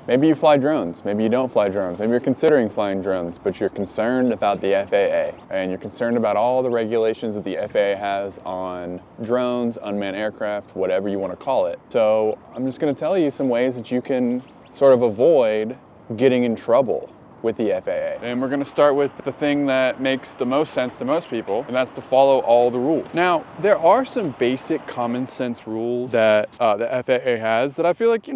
Maybe you fly drones, maybe you don't fly drones, maybe you're considering flying drones, but you're concerned about the FAA, and you're concerned about all the regulations that the FAA has on drones, unmanned aircraft, whatever you want to call it. So I'm just going to tell you some ways that you can sort of avoid getting in trouble with the FAA. And we're going to start with the thing that makes the most sense to most people, and that's to follow all the rules. Now, there are some basic common sense rules that the FAA has that I feel like,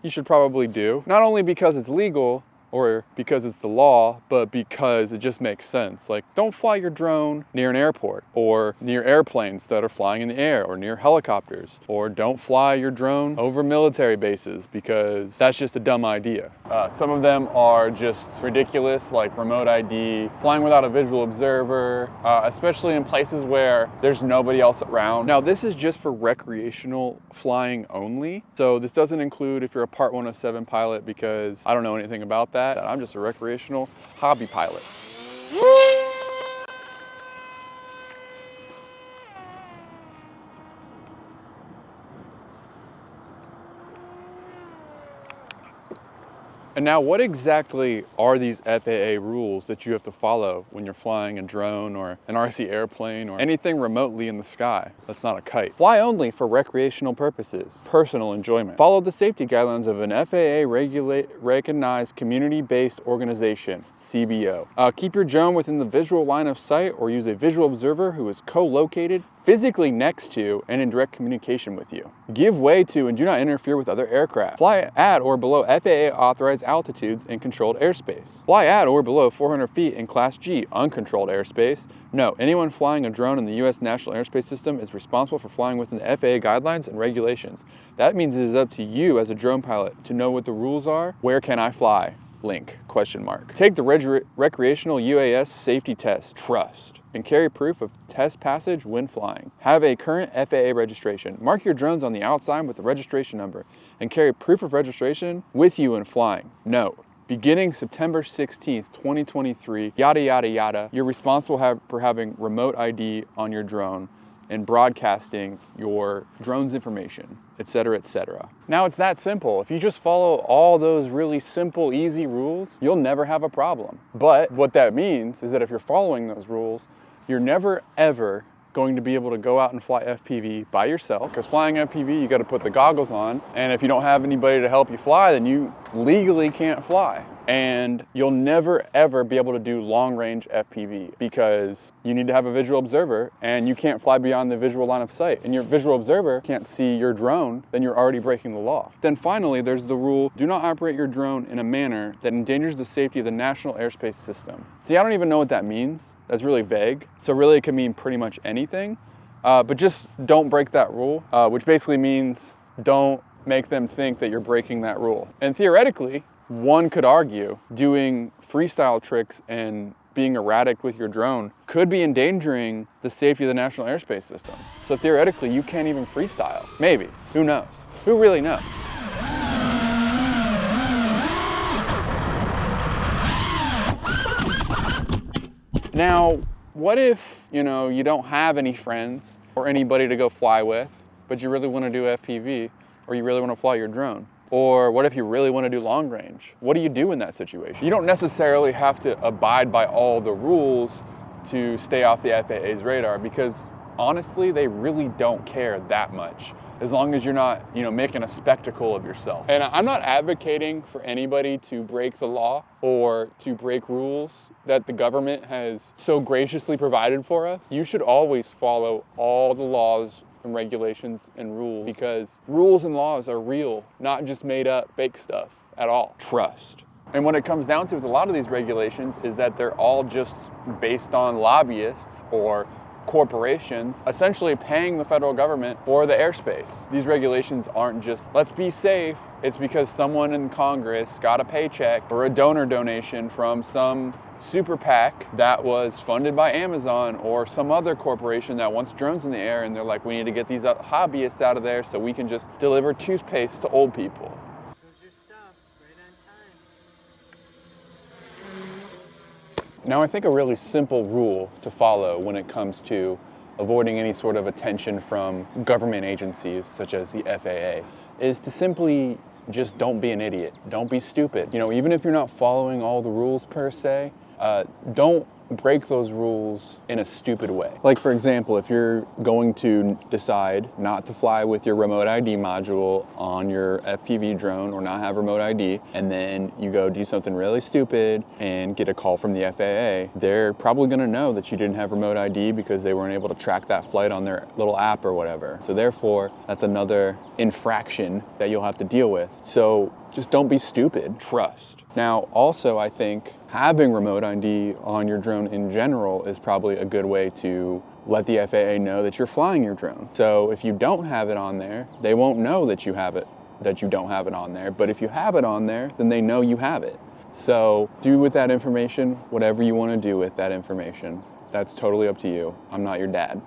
you should probably do. Not only because it's legal or because it's the law, but because it just makes sense. Like, don't fly your drone near an airport or near airplanes that are flying in the air or near helicopters, or don't fly your drone over military bases because that's just a dumb idea. Some of them are just ridiculous, like remote ID, flying without a visual observer, especially in places where there's nobody else around. Now, this is just for recreational flying only. So this doesn't include if you're a Part 107 pilot, because I don't know anything about that. I'm just a recreational hobby pilot. And now, what exactly are these FAA rules that you have to follow when you're flying a drone or an RC airplane or anything remotely in the sky that's not a kite? Fly only for recreational purposes, personal enjoyment. Follow the safety guidelines of an FAA recognized community-based organization, CBO. Keep your drone within the visual line of sight or use a visual observer who is co-located physically next to and in direct communication with you. Give way to and do not interfere with other aircraft. Fly at or below FAA authorized altitudes in controlled airspace. Fly at or below 400 feet in Class G uncontrolled airspace. No, anyone flying a drone in the U.S. National Airspace System is responsible for flying within the FAA guidelines and regulations. That means it is up to you as a drone pilot to know what the rules are. Where can I fly? Link, ? Take the recreational UAS safety test, trust, and carry proof of test passage when flying. Have a current FAA registration. Mark your drones on the outside with the registration number and carry proof of registration with you when flying. Note, beginning September 16th, 2023, yada, yada, yada, you're responsible for having remote ID on your drone and broadcasting your drone's information, etc., etc. Now, it's that simple. If you just follow all those really simple, easy rules, you'll never have a problem. But what that means is that if you're following those rules, you're never, ever going to be able to go out and fly FPV by yourself, because flying FPV, you got to put the goggles on, and if you don't have anybody to help you fly, then you legally can't fly. And you'll never ever be able to do long range FPV because you need to have a visual observer, and you can't fly beyond the visual line of sight, and your visual observer can't see your drone, then you're already breaking the law. Then finally, there's the rule, do not operate your drone in a manner that endangers the safety of the National Airspace System. See, I don't even know what that means. That's really vague. So really it can mean pretty much anything, but just don't break that rule, which basically means don't make them think that you're breaking that rule. And theoretically, one could argue doing freestyle tricks and being erratic with your drone could be endangering the safety of the National Airspace System. So theoretically, you can't even freestyle. Maybe. Who knows? Who really knows? Now, what if, you don't have any friends or anybody to go fly with, but you really want to do FPV, or you really want to fly your drone? Or what if you really want to do long range? What do you do in that situation? You don't necessarily have to abide by all the rules to stay off the FAA's radar, because honestly, they really don't care that much, as long as you're not, making a spectacle of yourself. And I'm not advocating for anybody to break the law or to break rules that the government has so graciously provided for us. You should always follow all the laws and regulations and rules, because rules and laws are real, not just made up fake stuff at all. Trust. And what it comes down to with a lot of these regulations is that they're all just based on lobbyists or corporations essentially paying the federal government for the airspace. These regulations aren't just, let's be safe. It's because someone in Congress got a paycheck or a donor donation from some super PAC that was funded by Amazon or some other corporation that wants drones in the air, and they're like, we need to get these hobbyists out of there so we can just deliver toothpaste to old people. Now, I think a really simple rule to follow when it comes to avoiding any sort of attention from government agencies such as the FAA is to simply just don't be an idiot. Don't be stupid. You know, even if you're not following all the rules per se, don't break those rules in a stupid way. Like for example, if you're going to decide not to fly with your remote ID module on your FPV drone or not have remote ID, and then you go do something really stupid and get a call from the FAA, they're probably gonna know that you didn't have remote ID because they weren't able to track that flight on their little app or whatever. So therefore, that's another infraction that you'll have to deal with. So just don't be stupid, trust. Now, also, I think having remote ID on your drone in general is probably a good way to let the FAA know that you're flying your drone. So if you don't have it on there, they won't know that you have it, that you don't have it on there. But if you have it on there, then they know you have it. So do with that information whatever you want to do with that information. That's totally up to you. I'm not your dad.